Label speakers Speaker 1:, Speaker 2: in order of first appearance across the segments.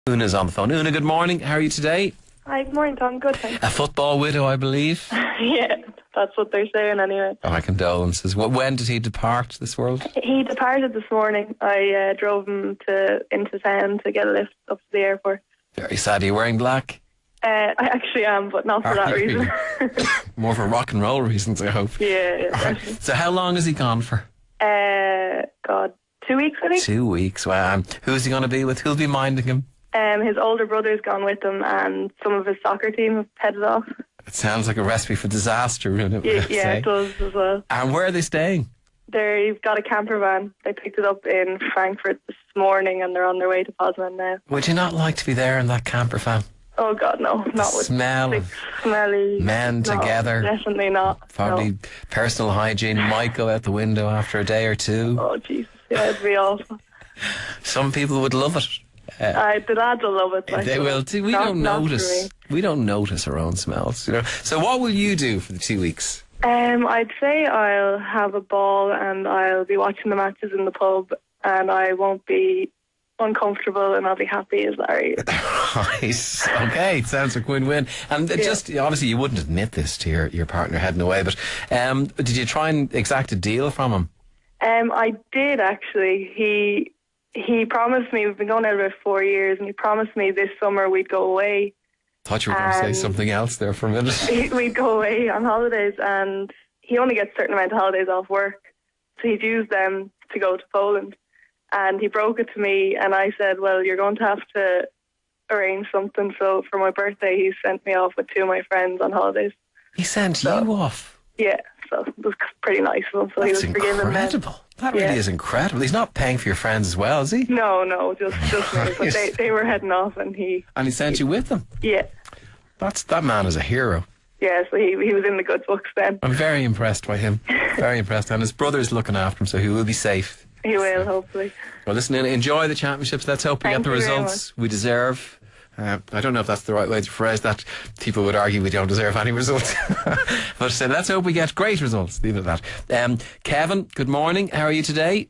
Speaker 1: Una's on the phone. Una, good morning. How are you today?
Speaker 2: Hi, good morning, Tom. Good, thanks.
Speaker 1: A football widow, I believe.
Speaker 2: Yeah, that's what they're saying anyway.
Speaker 1: Oh, my condolences. When did he depart this world?
Speaker 2: He departed this morning. I drove him into town to get a lift up to the airport.
Speaker 1: Very sad. Are you wearing black?
Speaker 2: I actually am, but not for that reason.
Speaker 1: More for rock and roll reasons, I hope.
Speaker 2: Yeah.
Speaker 1: Right. So how long is he gone for?
Speaker 2: 2 weeks, I think.
Speaker 1: 2 weeks. Wow. Who's he going to be with? Who'll be minding him?
Speaker 2: His older brother's gone with him, and some of his soccer team have headed off.
Speaker 1: It sounds like a recipe for disaster, Una.
Speaker 2: Yeah, it does as well.
Speaker 1: And where are they staying?
Speaker 2: They've got a camper van. They picked it up in Frankfurt this morning, and they're on their way to Poznan now.
Speaker 1: Would you not like to be there in that camper van?
Speaker 2: Oh God, no! Not with
Speaker 1: smell of
Speaker 2: smelly
Speaker 1: men together.
Speaker 2: Definitely not.
Speaker 1: Probably personal hygiene might go out the window after a day or two.
Speaker 2: Oh Jesus, yeah, it'd be awful.
Speaker 1: Some people would love it.
Speaker 2: The lads will love it.
Speaker 1: They will too. We don't notice. We don't notice our own smells. So what will you do for the 2 weeks?
Speaker 2: I'd say I'll have a ball and I'll be watching the matches in the pub, and I won't be uncomfortable, and I'll be happy as Larry.
Speaker 1: Nice. Okay, sounds like win-win. And just obviously you wouldn't admit this to your partner heading away, but did you try and exact a deal from him?
Speaker 2: I did actually. He promised me, we've been going out about 4 years, and he promised me this summer we'd go away.
Speaker 1: Thought you were going to say something else there for a minute.
Speaker 2: We'd go away on holidays, and he only gets a certain amount of holidays off work, so he'd use them to go to Poland. And he broke it to me, and I said, well, you're going to have to arrange something. So for my birthday, he sent me off with two of my friends on holidays.
Speaker 1: He sent you off?
Speaker 2: Yeah, so it was pretty nice of him. So
Speaker 1: That's
Speaker 2: he was forgiven.
Speaker 1: Incredible. That really is incredible. He's not paying for your friends as well, is he?
Speaker 2: No, just me. But they were heading off, and he
Speaker 1: sent you with them?
Speaker 2: Yeah.
Speaker 1: That man is a hero.
Speaker 2: Yeah, so he was in the good books then.
Speaker 1: I'm very impressed by him. Very impressed. And his brother's looking after him, so he will be safe.
Speaker 2: He will, hopefully. Well,
Speaker 1: listen, enjoy the championships. Let's hope we get the results we deserve. I don't know if that's the right way to phrase that. People would argue we don't deserve any results. But let's hope we get great results. Leave it at that. Kevin, good morning. How are you today?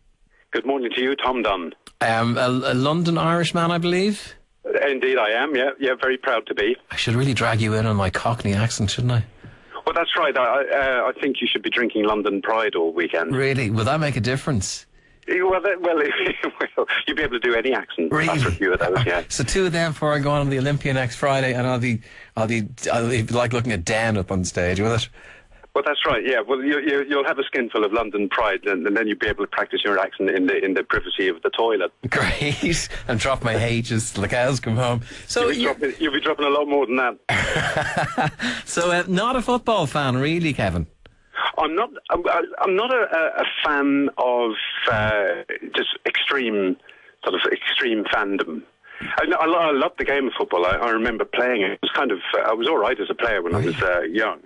Speaker 3: Good morning to you, Tom Dunne.
Speaker 1: A London Irishman, I believe?
Speaker 3: Indeed I am, yeah, very proud to be.
Speaker 1: I should really drag you in on my Cockney accent, shouldn't I?
Speaker 3: Well, that's right. I think you should be drinking London Pride all weekend.
Speaker 1: Really? Will that make a difference?
Speaker 3: Well, you'll be able to do any accent after a few of those, yeah.
Speaker 1: So 2 of them before I go on the Olympia next Friday, and I'll be like looking at Dan up on stage, will it?
Speaker 3: Well, that's right, yeah. Well, you'll have a skinful of London Pride, and then you'll be able to practice your accent in the privacy of the toilet.
Speaker 1: Great. And drop my H's till the cows come home. So
Speaker 3: you'll be dropping a lot more than that.
Speaker 1: So not a football fan, really, Kevin?
Speaker 3: I'm not a fan of just extreme fandom. I love the game of football. I remember playing it. It was I was all right as a player when I was young,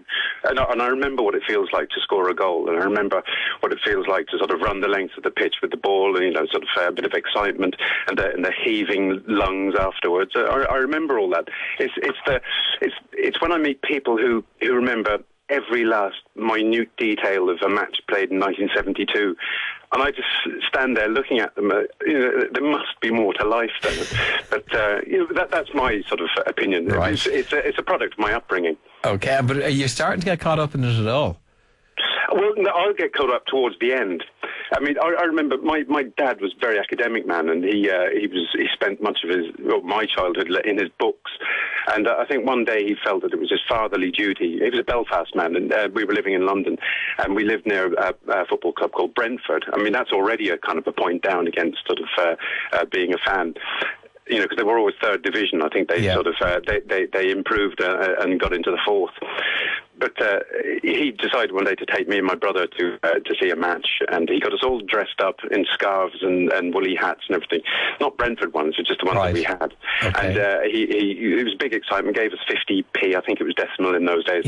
Speaker 3: and I remember what it feels like to score a goal, and I remember what it feels like to sort of run the length of the pitch with the ball, and sort of a bit of excitement and the heaving lungs afterwards. I remember all that. It's when I meet people who remember every last minute detail of a match played in 1972, and I just stand there looking at them. There must be more to life than it. But that's my sort of opinion.
Speaker 1: Right.
Speaker 3: It's a product of my upbringing.
Speaker 1: Okay, but are you starting to get caught up in it at all?
Speaker 3: Well, no, I'll get caught up towards the end. I mean, I remember my dad was a very academic man, and he spent much of my childhood in his books. And I think one day he felt that it was his fatherly duty. He was a Belfast man, and we were living in London, and we lived near a football club called Brentford. I mean, that's already a kind of a point down against sort of being a fan. Because they were always third division. I think they they improved and got into the fourth. But he decided one day to take me and my brother to see a match, and he got us all dressed up in scarves and woolly hats and everything. Not Brentford ones, but just the ones that we had. Okay. And it was big excitement. Gave us 50p, I think it was decimal in those days,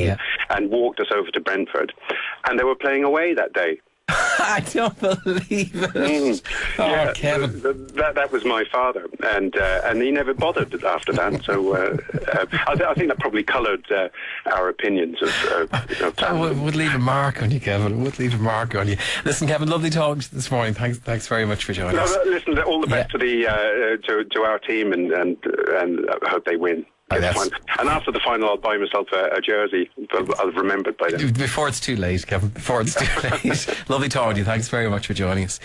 Speaker 3: and walked us over to Brentford. And they were playing away that day.
Speaker 1: I don't believe it. Oh,
Speaker 3: Yeah,
Speaker 1: Kevin.
Speaker 3: that was my father, and he never bothered after that. So I think that probably coloured our opinions of
Speaker 1: That would leave a mark on you, Kevin. It would leave a mark on you. Listen, Kevin, lovely talking to you this morning. Thanks very much for joining us.
Speaker 3: Listen, all the best to the to our team, and I hope they win. And after the final, I'll buy myself a jersey. I'll have remembered by then.
Speaker 1: Before it's too late, Kevin. Before it's too late. Lovely talking to you. Thanks very much for joining us.